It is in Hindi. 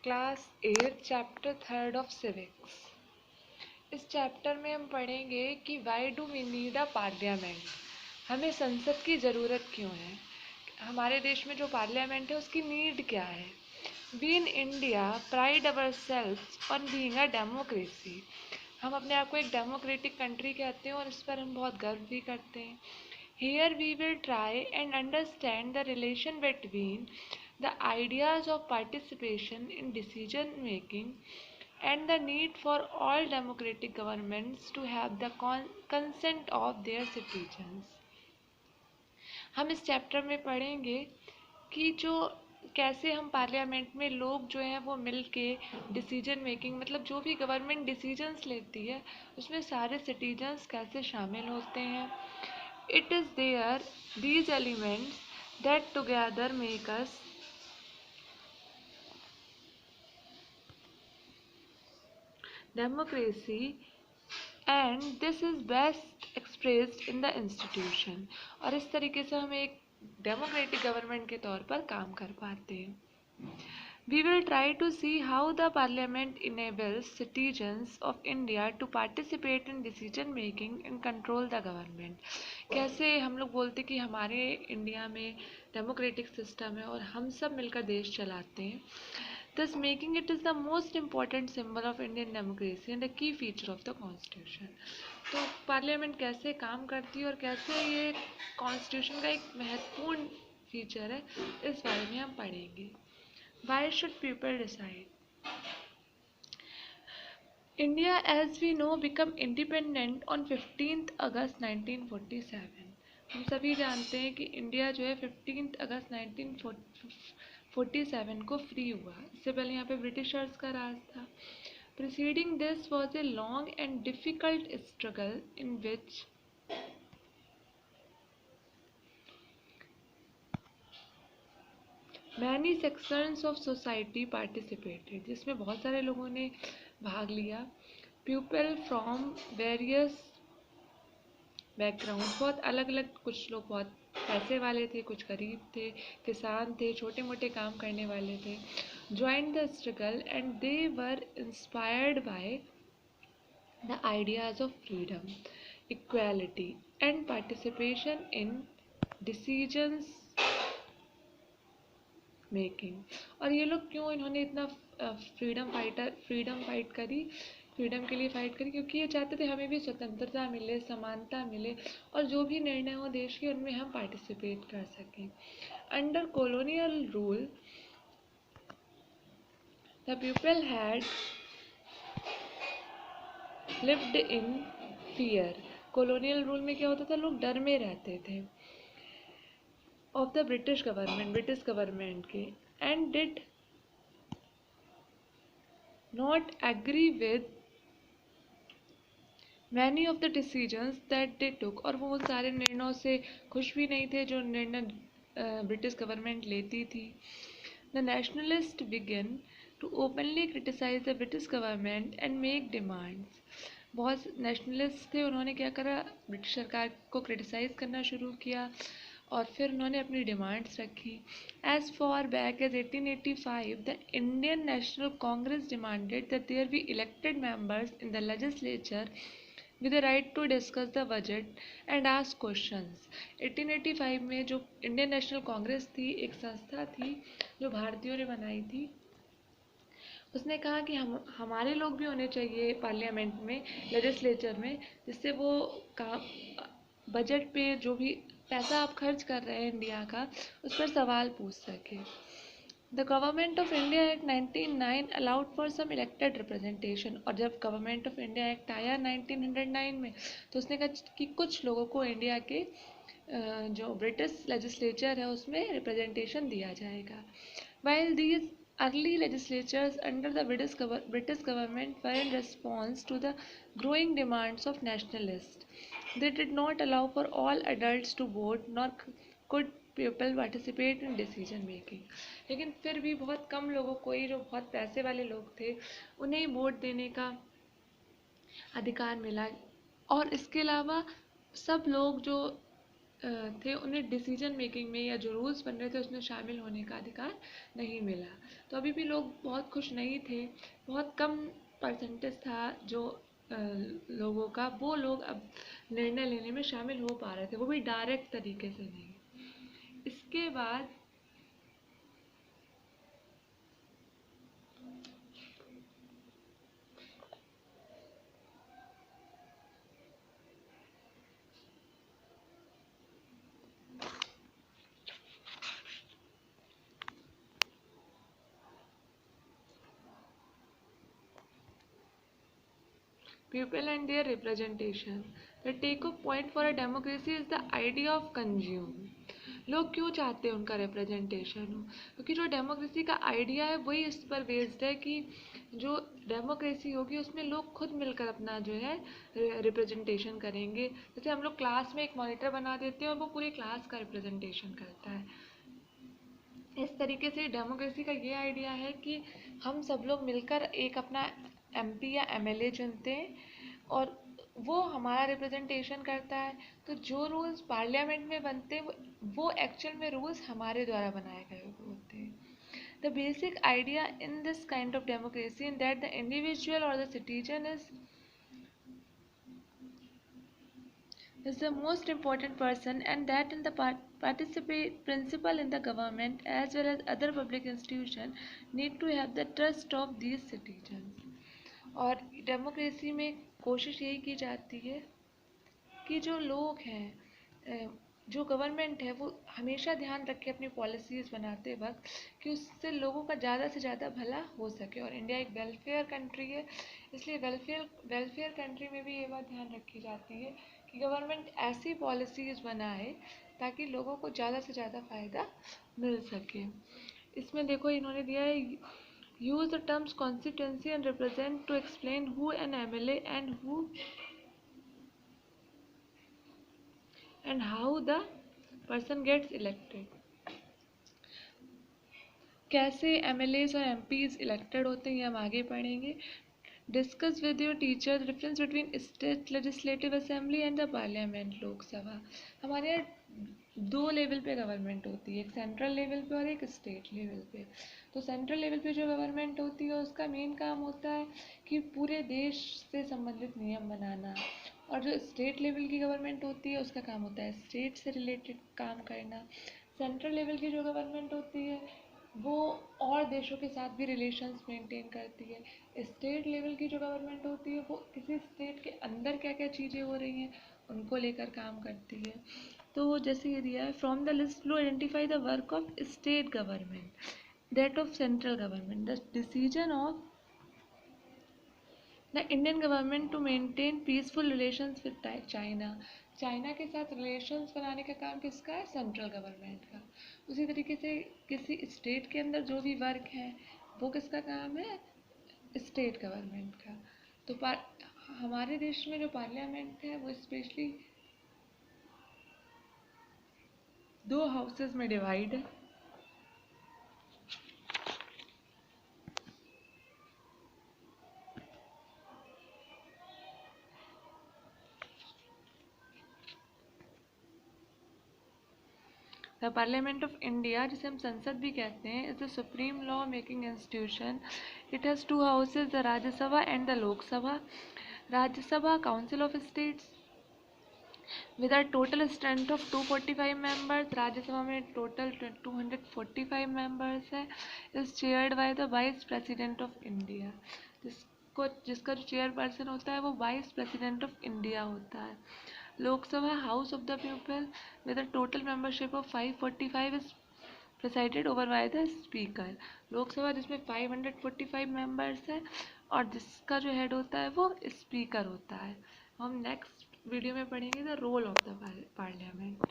Class 8 chapter 3 of civics. इस चैप्टर में हम पढ़ेंगे कि why do we need a parliament. हमें संसद की ज़रूरत क्यों है, हमारे देश में जो पार्लियामेंट है उसकी नीड क्या है। We in India pride ourselves on being a democracy. हम अपने आप को एक डेमोक्रेटिक कंट्री कहते हैं और इस पर हम बहुत गर्व भी करते हैं। Here we will try and understand the relation between the ideas of participation in decision making and the need for all democratic governments to have the consent of their citizens। हम इस चैप्टर में पढ़ेंगे कि जो कैसे हम पार्लियामेंट में लोग जो हैं वो मिल के डिसीजन मेकिंग, मतलब जो भी गवर्नमेंट डिसीजंस लेती है उसमें सारे सिटीजन्स कैसे शामिल होते हैं। It is there these elements that together make us democracy and this is best expressed in the institution। और इस तरीके से हम एक डेमोक्रेटिक गवर्नमेंट के तौर पर काम कर पाते हैं। We will try to see how the parliament enables citizens of India to participate in decision making and control the government। कैसे हम लोग बोलते कि हमारे इंडिया में डेमोक्रेटिक सिस्टम है और हम सब मिलकर देश चलाते हैं, thus making it is the most important symbol of Indian democracy and a key feature of the constitution। तो पार्लियामेंट कैसे काम करती है और कैसे ये कॉन्स्टिट्यूशन का एक महत्वपूर्ण फीचर है, इस बारे में हम पढ़ेंगे। Why should people decide? India, as we know, became independent on 15th August 1947। हम सभी जानते हैं कि इंडिया जो है 15 अगस्त 1947 को फ्री हुआ। इससे पहले यहाँ पे ब्रिटिशर्स का राज था। Preceding this was a long and difficult struggle in which many sections of society participated, जिसमें बहुत सारे लोगों ने भाग लिया। People from various backgrounds, बहुत अलग अलग, कुछ लोग बहुत पैसे वाले थे, कुछ गरीब थे, किसान थे, छोटे मोटे काम करने वाले थे। Joined the struggle and they were inspired by the ideas of freedom, equality and participation in decisions making. और ये लोग क्यों, इन्होंने इतना फ्रीडम के लिए फाइट करी, क्योंकि ये चाहते थे हमें भी स्वतंत्रता मिले, समानता मिले और जो भी निर्णय हो देश के उनमें हम पार्टिसिपेट कर सकें। Under colonial rule the people had lived in fear. Colonial rule में क्या होता था, लोग डर में रहते थे ऑफ द ब्रिटिश गवर्नमेंट के, and did not agree with many of the decisions that they took। और वो उन सारे निर्णयों से खुश भी नहीं थे जो निर्णय ब्रिटिश गवर्नमेंट लेती थी। The nationalists began to openly criticize the British government and make demands। बहुत नेशनलिस्ट थे, उन्होंने क्या करा, ब्रिटिश सरकार को क्रिटिसाइज करना शुरू किया और फिर उन्होंने अपनी डिमांड्स रखी। As far back as 1885 the Indian National Congress demanded that there be elected members in the legislature with the right to discuss the budget and ask questions. 1885 में जो इंडियन नेशनल कांग्रेस थी, एक संस्था थी जो भारतीयों ने बनाई थी, उसने कहा कि हमारे लोग भी होने चाहिए पार्लियामेंट में, लेजिस्लेचर में, जिससे वो काम बजट पे जो भी पैसा आप खर्च कर रहे हैं इंडिया का, उस पर सवाल पूछ सके। The government of India act 1909 allowed for some elected representation. और जब गवर्नमेंट ऑफ इंडिया एक्ट आया 1909 में, तो उसने कहा कि कुछ लोगों को इंडिया के जो ब्रिटिश लेजिस्लेचर है उसमें रिप्रेजेंटेशन दिया जाएगा। While these early legislatures under the British government were in response to the growing demands of nationalists, they did not allow for all adults to vote, nor could people participate in decision making। लेकिन फिर भी बहुत कम लोगों को ही, जो बहुत पैसे वाले लोग थे, उन्हें ही वोट देने का अधिकार मिला। और इसके अलावा सब लोग जो थे उन्हें डिसीजन मेकिंग में या जो रूल्स बन रहे थे उसमें शामिल होने का अधिकार नहीं मिला। तो अभी भी लोग बहुत खुश नहीं थे, बहुत कम परसेंटेज था जो लोगों का, वो लोग अब निर्णय लेने में शामिल हो पा रहे थे, वो भी डायरेक्ट तरीके से नहीं। इसके बाद people and their representation. The take-off point for a democracy is the idea of consume. लोग क्यों चाहते हैं उनका रिप्रेजेंटेशन हो? क्योंकि जो डेमोक्रेसी का आइडिया है वही इस पर बेस्ड है कि जो डेमोक्रेसी होगी उसमें लोग खुद मिलकर अपना जो है रिप्रेजेंटेशन करेंगे। जैसे हम लोग क्लास में एक मॉनिटर बना देते हैं और वो पूरी क्लास का रिप्रेजेंटेशन करता है। इस तरीके से डेमोक्रेसी का ये आइडिया है कि हम सब लोग मिलकर एक अपना एमपी या एमएलए चुनते हैं और वो हमारा रिप्रेजेंटेशन करता है। तो जो रूल्स पार्लियामेंट में बनते हैं वो एक्चुअल में रूल्स हमारे द्वारा बनाए गए होते हैं। The basic idea in this kind of democracy in that the individual or the citizen is the most important person, and that in the participate principle in the government as well as other public institution need to have the trust of these citizens. और डेमोक्रेसी में कोशिश यही की जाती है कि जो लोग हैं, जो गवर्नमेंट है, वो हमेशा ध्यान रखे अपनी पॉलिसीज़ बनाते वक्त कि उससे लोगों का ज़्यादा से ज़्यादा भला हो सके। और इंडिया एक वेलफेयर कंट्री है, इसलिए वेलफेयर कंट्री में भी ये बात ध्यान रखी जाती है कि गवर्नमेंट ऐसी पॉलिसीज़ बनाए ताकि लोगों को ज़्यादा से ज़्यादा फ़ायदा मिल सके। इसमें देखो इन्होंने दिया है, use the terms constituency and represent to explain who an MLA and how the person gets elected. कैसे एमएलएज और एमपीज इलेक्टेड होते हैं ये हम आगे पढ़ेंगे। Discuss with your teacher the difference between state legislative assembly and the parliament, Lok Sabha. हमारे यहाँ दो लेवल पे गवर्नमेंट होती है, एक सेंट्रल लेवल पे और एक स्टेट लेवल पे। तो सेंट्रल लेवल पे जो गवर्नमेंट होती है उसका मेन काम होता है कि पूरे देश से संबंधित नियम बनाना, और जो स्टेट लेवल की गवर्नमेंट होती है उसका काम होता है स्टेट से रिलेटेड काम करना। सेंट्रल लेवल की जो गवर्नमेंट होती है वो और देशों के साथ भी रिलेशंस मेंटेन करती है। स्टेट लेवल की जो गवर्नमेंट होती है वो किसी स्टेट के अंदर क्या क्या चीज़ें हो रही हैं उनको लेकर काम करती है। तो जैसे ये दिया है, from the list below identify the work of state government, that of central government, the decision of the Indian government to maintain peaceful relations with China. China के साथ रिलेशंस बनाने का काम किसका है? सेंट्रल गवर्नमेंट का। उसी तरीके से किसी स्टेट के अंदर जो भी वर्क है वो किसका काम है? स्टेट गवर्नमेंट का। तो हमारे देश में जो पार्लियामेंट है वो स्पेशली दो हाउसेस में डिवाइड है। द पार्लियामेंट ऑफ इंडिया, जिसे हम संसद भी कहते हैं, is the supreme law making institution. It has to houses, the Rajya Sabha and the Lok Sabha. Rajya Sabha council of states with a total strength of 245 members, Rajya Sabha में टोटल 245 members है, is chaired by the vice president of India. जिसका जो चेयर पर्सन होता है वो वाइस प्रेसिडेंट ऑफ इंडिया होता है। Lok Sabha house of the people with a total membership of 545 is presided over by the speaker. Lok Sabha जिसमें 545 मेंबर्स है और जिसका जो हेड होता है वो स्पीकर होता है। हम नेक्स्ट वीडियो में पढ़ेंगे the role of the parliament.